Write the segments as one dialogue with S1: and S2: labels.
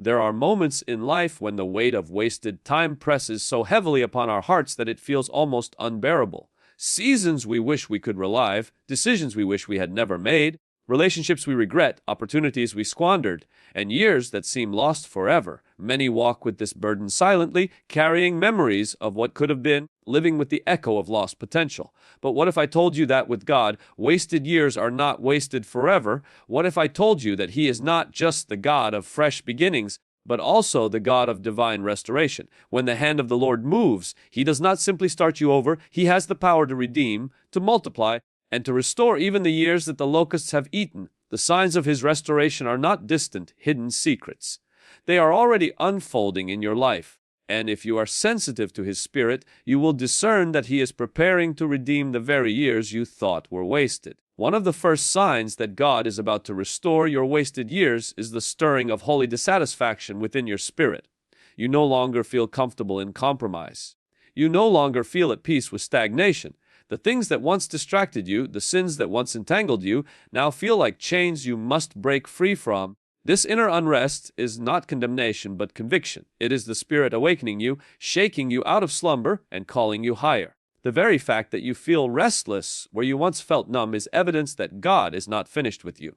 S1: There are moments in life when the weight of wasted time presses so heavily upon our hearts that it feels almost unbearable. Seasons we wish we could relive, decisions we wish we had never made, relationships we regret, opportunities we squandered, and years that seem lost forever. Many walk with this burden silently, carrying memories of what could have been, living with the echo of lost potential. But what if I told you that with God, wasted years are not wasted forever? What if I told you that He is not just the God of fresh beginnings, but also the God of divine restoration? When the hand of the Lord moves, He does not simply start you over. He has the power to redeem, to multiply, and to restore even the years that the locusts have eaten. The signs of His restoration are not distant, hidden secrets. They are already unfolding in your life, and if you are sensitive to His Spirit, you will discern that He is preparing to redeem the very years you thought were wasted. One of the first signs that God is about to restore your wasted years is the stirring of holy dissatisfaction within your spirit. You no longer feel comfortable in compromise. You no longer feel at peace with stagnation. The things that once distracted you, the sins that once entangled you, now feel like chains you must break free from. This inner unrest is not condemnation but conviction. It is the Spirit awakening you, shaking you out of slumber, and calling you higher. The very fact that you feel restless where you once felt numb is evidence that God is not finished with you.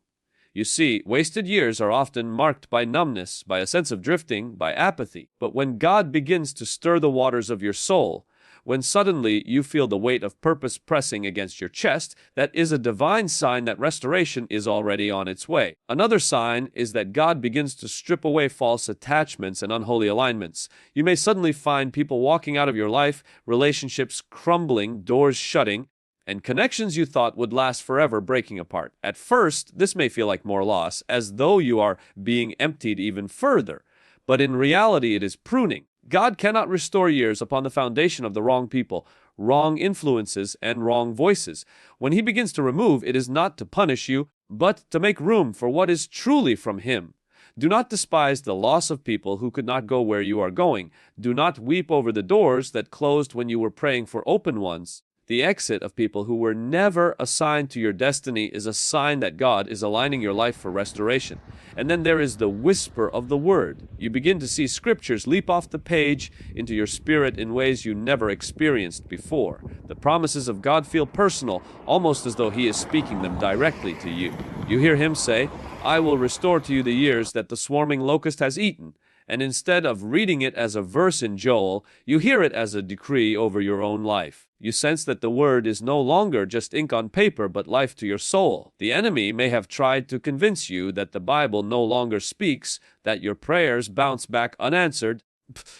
S1: You see, wasted years are often marked by numbness, by a sense of drifting, by apathy. But when God begins to stir the waters of your soul, when suddenly you feel the weight of purpose pressing against your chest, that is a divine sign that restoration is already on its way. Another sign is that God begins to strip away false attachments and unholy alignments. You may suddenly find people walking out of your life, relationships crumbling, doors shutting, and connections you thought would last forever breaking apart. At first, this may feel like more loss, as though you are being emptied even further. But in reality, it is pruning. God cannot restore years upon the foundation of the wrong people, wrong influences, and wrong voices. When He begins to remove, it is not to punish you, but to make room for what is truly from Him. Do not despise the loss of people who could not go where you are going. Do not weep over the doors that closed when you were praying for open ones. The exit of people who were never assigned to your destiny is a sign that God is aligning your life for restoration. And then there is the whisper of the Word. You begin to see scriptures leap off the page into your spirit in ways you never experienced before. The promises of God feel personal, almost as though He is speaking them directly to you. You hear Him say, "I will restore to you the years that the swarming locust has eaten." And instead of reading it as a verse in Joel, you hear it as a decree over your own life. You sense that the Word is no longer just ink on paper, but life to your soul. The enemy may have tried to convince you that the Bible no longer speaks, that your prayers bounce back unanswered.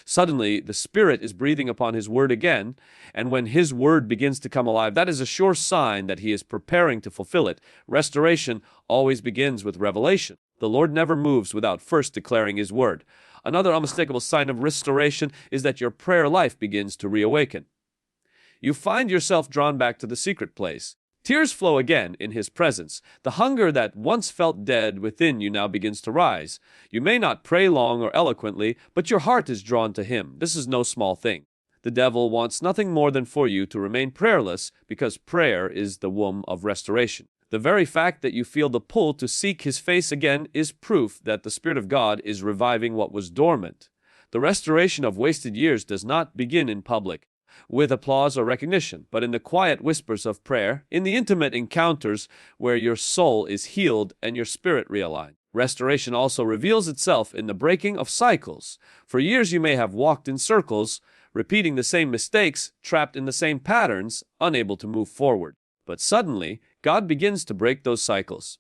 S1: Suddenly, the Spirit is breathing upon His Word again, and when His Word begins to come alive, that is a sure sign that He is preparing to fulfill it. Restoration always begins with revelation. The Lord never moves without first declaring His Word. Another unmistakable sign of restoration is that your prayer life begins to reawaken. You find yourself drawn back to the secret place. Tears flow again in His presence. The hunger that once felt dead within you now begins to rise. You may not pray long or eloquently, but your heart is drawn to Him. This is no small thing. The devil wants nothing more than for you to remain prayerless, because prayer is the womb of restoration. The very fact that you feel the pull to seek His face again is proof that the Spirit of God is reviving what was dormant. The restoration of wasted years does not begin in public, with applause or recognition, but in the quiet whispers of prayer, in the intimate encounters where your soul is healed and your spirit realigned. Restoration also reveals itself in the breaking of cycles. For years you may have walked in circles, repeating the same mistakes, trapped in the same patterns, unable to move forward. But suddenly, God begins to break those cycles.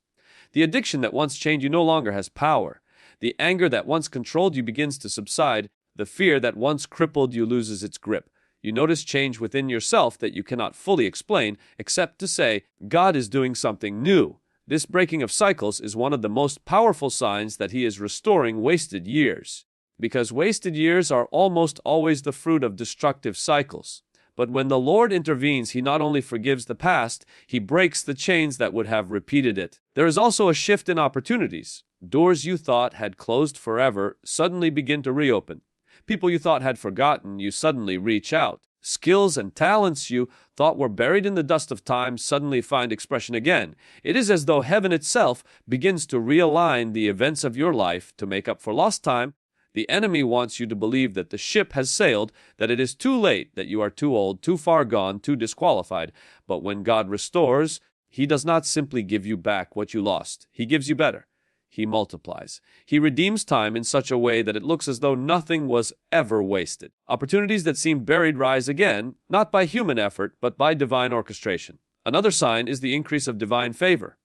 S1: The addiction that once chained you no longer has power. The anger that once controlled you begins to subside. The fear that once crippled you loses its grip. You notice change within yourself that you cannot fully explain, except to say, God is doing something new. This breaking of cycles is one of the most powerful signs that He is restoring wasted years. Because wasted years are almost always the fruit of destructive cycles. But when the Lord intervenes, He not only forgives the past, He breaks the chains that would have repeated it. There is also a shift in opportunities. Doors you thought had closed forever suddenly begin to reopen. People you thought had forgotten you suddenly reach out. Skills and talents you thought were buried in the dust of time suddenly find expression again. It is as though heaven itself begins to realign the events of your life to make up for lost time. The enemy wants you to believe that the ship has sailed, that it is too late, that you are too old, too far gone, too disqualified. But when God restores, He does not simply give you back what you lost. He gives you better. He multiplies. He redeems time in such a way that it looks as though nothing was ever wasted. Opportunities that seemed buried rise again, not by human effort, but by divine orchestration. Another sign is the increase of divine favor.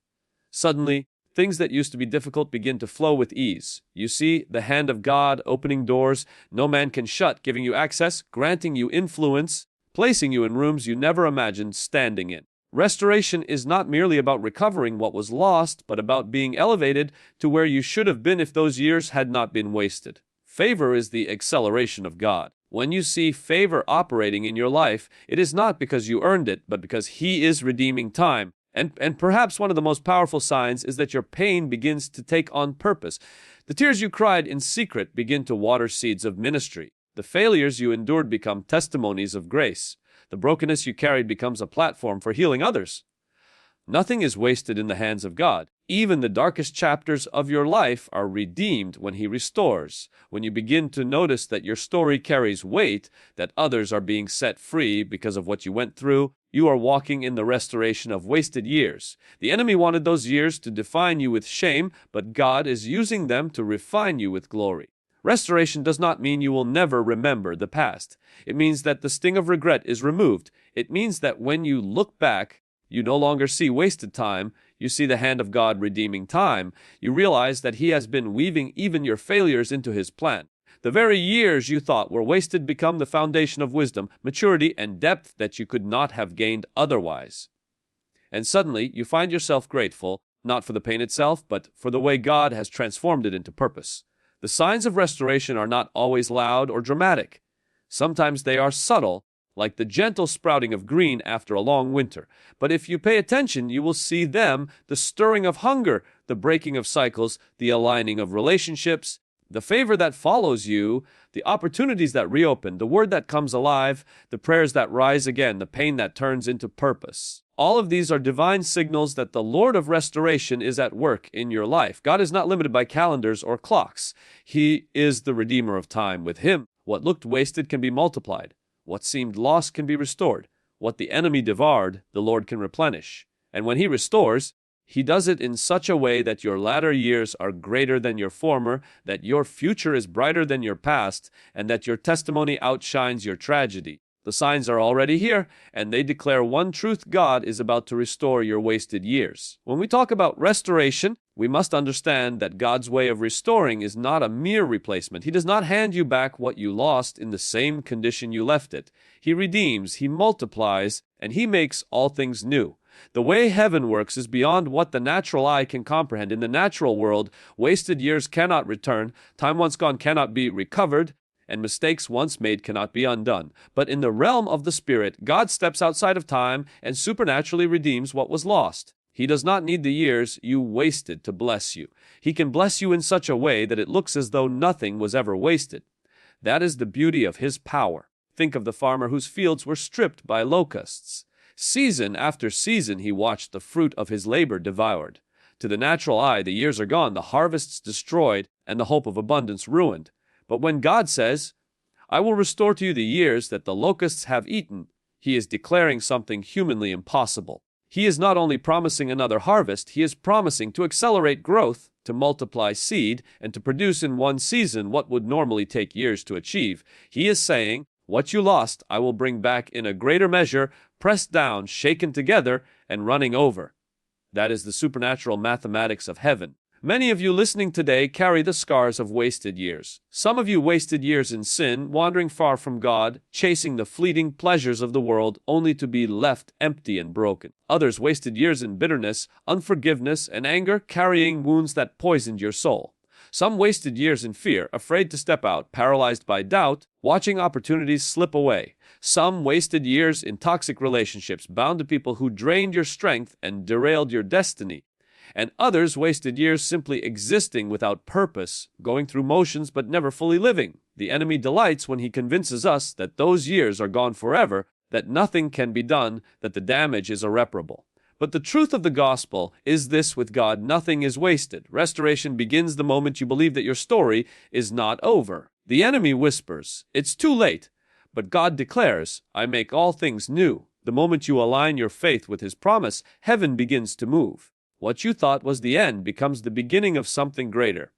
S1: Suddenly, things that used to be difficult begin to flow with ease. You see the hand of God opening doors no man can shut, giving you access, granting you influence, placing you in rooms you never imagined standing in. Restoration is not merely about recovering what was lost, but about being elevated to where you should have been if those years had not been wasted. Favor is the acceleration of God. When you see favor operating in your life, it is not because you earned it, but because He is redeeming time. And perhaps one of the most powerful signs is that your pain begins to take on purpose. The tears you cried in secret begin to water seeds of ministry. The failures you endured become testimonies of grace. The brokenness you carried becomes a platform for healing others. Nothing is wasted in the hands of God. Even the darkest chapters of your life are redeemed when He restores. When you begin to notice that your story carries weight, that others are being set free because of what you went through, you are walking in the restoration of wasted years. The enemy wanted those years to define you with shame, but God is using them to refine you with glory. Restoration does not mean you will never remember the past. It means that the sting of regret is removed. It means that when you look back, you no longer see wasted time. You see the hand of God redeeming time. You realize that He has been weaving even your failures into His plan. The very years you thought were wasted become the foundation of wisdom, maturity, and depth that you could not have gained otherwise. And suddenly, you find yourself grateful, not for the pain itself, but for the way God has transformed it into purpose. The signs of restoration are not always loud or dramatic. Sometimes they are subtle, like the gentle sprouting of green after a long winter. But if you pay attention, you will see them, the stirring of hunger, the breaking of cycles, the aligning of relationships, the favor that follows you, the opportunities that reopen, the word that comes alive, the prayers that rise again, the pain that turns into purpose. All of these are divine signals that the Lord of restoration is at work in your life. God is not limited by calendars or clocks. He is the Redeemer of time. With Him, what looked wasted can be multiplied. What seemed lost can be restored. What the enemy devoured, the Lord can replenish. And when He restores, He does it in such a way that your latter years are greater than your former, that your future is brighter than your past, and that your testimony outshines your tragedy. The signs are already here, and they declare one truth: God is about to restore your wasted years. When we talk about restoration, we must understand that God's way of restoring is not a mere replacement. He does not hand you back what you lost in the same condition you left it. He redeems, He multiplies, and He makes all things new. The way heaven works is beyond what the natural eye can comprehend. In the natural world, wasted years cannot return, time once gone cannot be recovered, and mistakes once made cannot be undone. But in the realm of the Spirit, God steps outside of time and supernaturally redeems what was lost. He does not need the years you wasted to bless you. He can bless you in such a way that it looks as though nothing was ever wasted. That is the beauty of His power. Think of the farmer whose fields were stripped by locusts. Season after season he watched the fruit of his labor devoured. To the natural eye, the years are gone, the harvests destroyed, and the hope of abundance ruined. But when God says, "I will restore to you the years that the locusts have eaten," He is declaring something humanly impossible. He is not only promising another harvest, He is promising to accelerate growth, to multiply seed, and to produce in one season what would normally take years to achieve. He is saying, "What you lost, I will bring back in a greater measure, pressed down, shaken together, and running over." That is the supernatural mathematics of heaven. Many of you listening today carry the scars of wasted years. Some of you wasted years in sin, wandering far from God, chasing the fleeting pleasures of the world, only to be left empty and broken. Others wasted years in bitterness, unforgiveness, and anger, carrying wounds that poisoned your soul. Some wasted years in fear, afraid to step out, paralyzed by doubt, watching opportunities slip away. Some wasted years in toxic relationships, bound to people who drained your strength and derailed your destiny. and others wasted years simply existing without purpose, going through motions but never fully living. The enemy delights when he convinces us that those years are gone forever, that nothing can be done, that the damage is irreparable. But the truth of the gospel is this: with God, nothing is wasted. Restoration begins the moment you believe that your story is not over. The enemy whispers, "It's too late." But God declares, "I make all things new." The moment you align your faith with His promise, heaven begins to move. What you thought was the end becomes the beginning of something greater.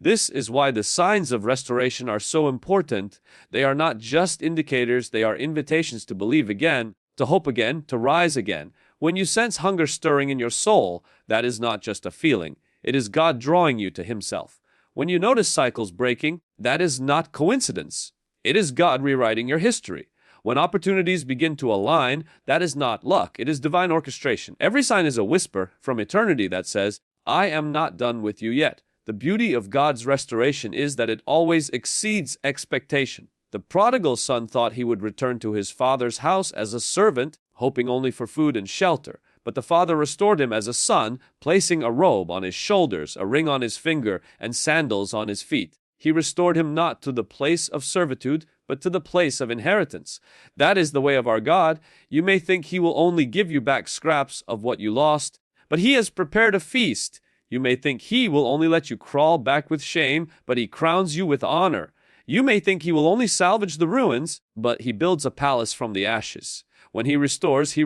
S1: This is why the signs of restoration are so important. They are not just indicators, they are invitations to believe again, to hope again, to rise again. When you sense hunger stirring in your soul, that is not just a feeling. It is God drawing you to Himself. When you notice cycles breaking, that is not coincidence. It is God rewriting your history. When opportunities begin to align, that is not luck. It is divine orchestration. Every sign is a whisper from eternity that says, "I am not done with you yet." The beauty of God's restoration is that it always exceeds expectation. The prodigal son thought he would return to his father's house as a servant, hoping only for food and shelter. But the father restored him as a son, placing a robe on his shoulders, a ring on his finger, and sandals on his feet. He restored him not to the place of servitude, but to the place of inheritance. That is the way of our God. You may think He will only give you back scraps of what you lost, but He has prepared a feast. You may think He will only let you crawl back with shame, but He crowns you with honor. You may think He will only salvage the ruins, but He builds a palace from the ashes. When He restores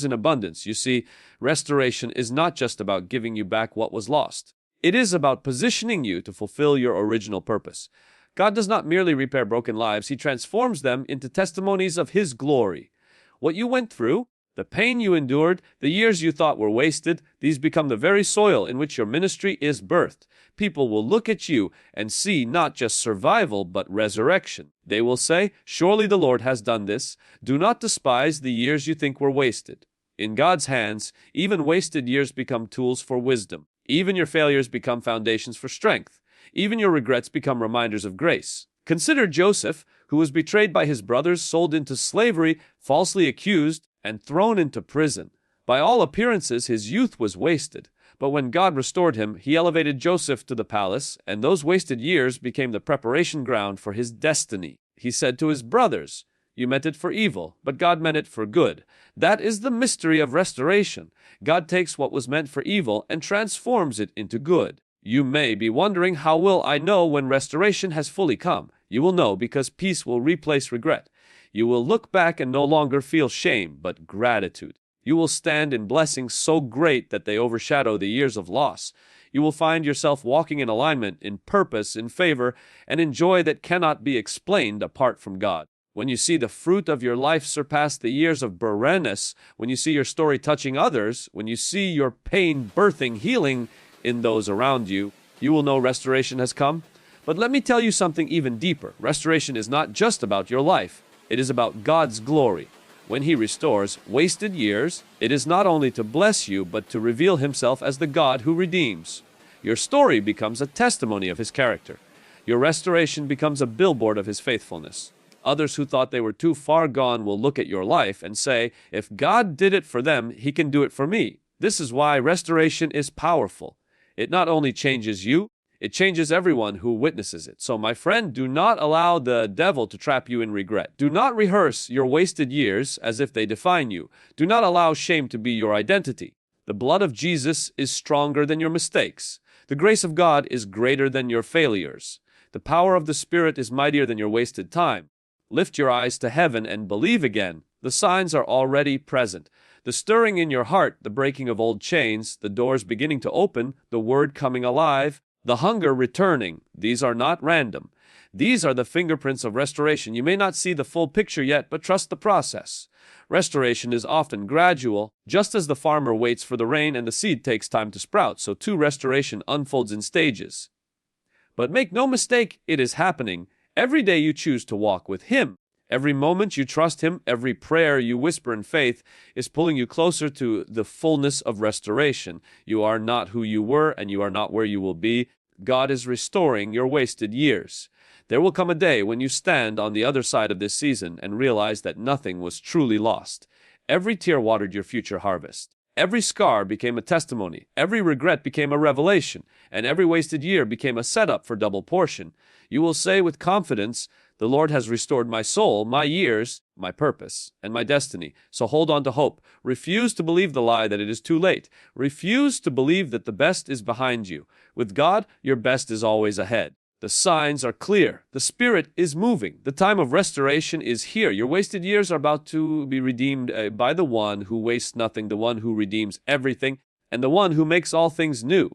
S1: in abundance. You see, restoration is not just about giving you back what was lost. It is about positioning you to fulfill your original purpose. God does not merely repair broken lives, He transforms them into testimonies of His glory. What you went through, the pain you endured, the years you thought were wasted, these become the very soil in which your ministry is birthed. People will look at you and see not just survival, but resurrection. They will say, "Surely the Lord has done this." Do not despise the years you think were wasted. In God's hands, even wasted years become tools for wisdom. Even your failures become foundations for strength. Even your regrets become reminders of grace. Consider Joseph, who was betrayed by his brothers, sold into slavery, falsely accused, and thrown into prison. By all appearances, his youth was wasted. But when God restored him, He elevated Joseph to the palace, and those wasted years became the preparation ground for his destiny. He said to his brothers, "You meant it for evil, but God meant it for good." That is the mystery of restoration. God takes what was meant for evil and transforms it into good. You may be wondering, how will I know when restoration has fully come? You will know because peace will replace regret. You will look back and no longer feel shame, but gratitude. You will stand in blessings so great that they overshadow the years of loss. You will find yourself walking in alignment, in purpose, in favor, and in joy that cannot be explained apart from God. When you see the fruit of your life surpass the years of barrenness, when you see your story touching others, when you see your pain birthing healing in those around you, you will know restoration has come. But let me tell you something even deeper. Restoration is not just about your life. It is about God's glory. When He restores wasted years, it is not only to bless you, but to reveal Himself as the God who redeems. Your story becomes a testimony of His character. Your restoration becomes a billboard of His faithfulness. Others who thought they were too far gone will look at your life and say, "If God did it for them, He can do it for me." This is why restoration is powerful. It not only changes you, it changes everyone who witnesses it. So, my friend, do not allow the devil to trap you in regret. Do not rehearse your wasted years as if they define you. Do not allow shame to be your identity. The blood of Jesus is stronger than your mistakes. The grace of God is greater than your failures. The power of the Spirit is mightier than your wasted time. Lift your eyes to heaven and believe again. The signs are already present. The stirring in your heart, the breaking of old chains, the doors beginning to open, the word coming alive, the hunger returning. These are not random. These are the fingerprints of restoration. You may not see the full picture yet, but trust the process. Restoration is often gradual. Just as the farmer waits for the rain and the seed takes time to sprout, so too restoration unfolds in stages. But make no mistake, it is happening. Every day you choose to walk with Him. Every moment you trust Him, every prayer you whisper in faith is pulling you closer to the fullness of restoration. You are not who you were, and you are not where you will be. God is restoring your wasted years. There will come a day when you stand on the other side of this season and realize that nothing was truly lost. Every tear watered your future harvest. Every scar became a testimony, every regret became a revelation, and every wasted year became a setup for double portion. You will say with confidence, "The Lord has restored my soul, my years, my purpose, and my destiny." So hold on to hope. Refuse to believe the lie that it is too late. Refuse to believe that the best is behind you. With God, your best is always ahead. The signs are clear. The Spirit is moving. The time of restoration is here. Your wasted years are about to be redeemed by the one who wastes nothing, the one who redeems everything, and the one who makes all things new.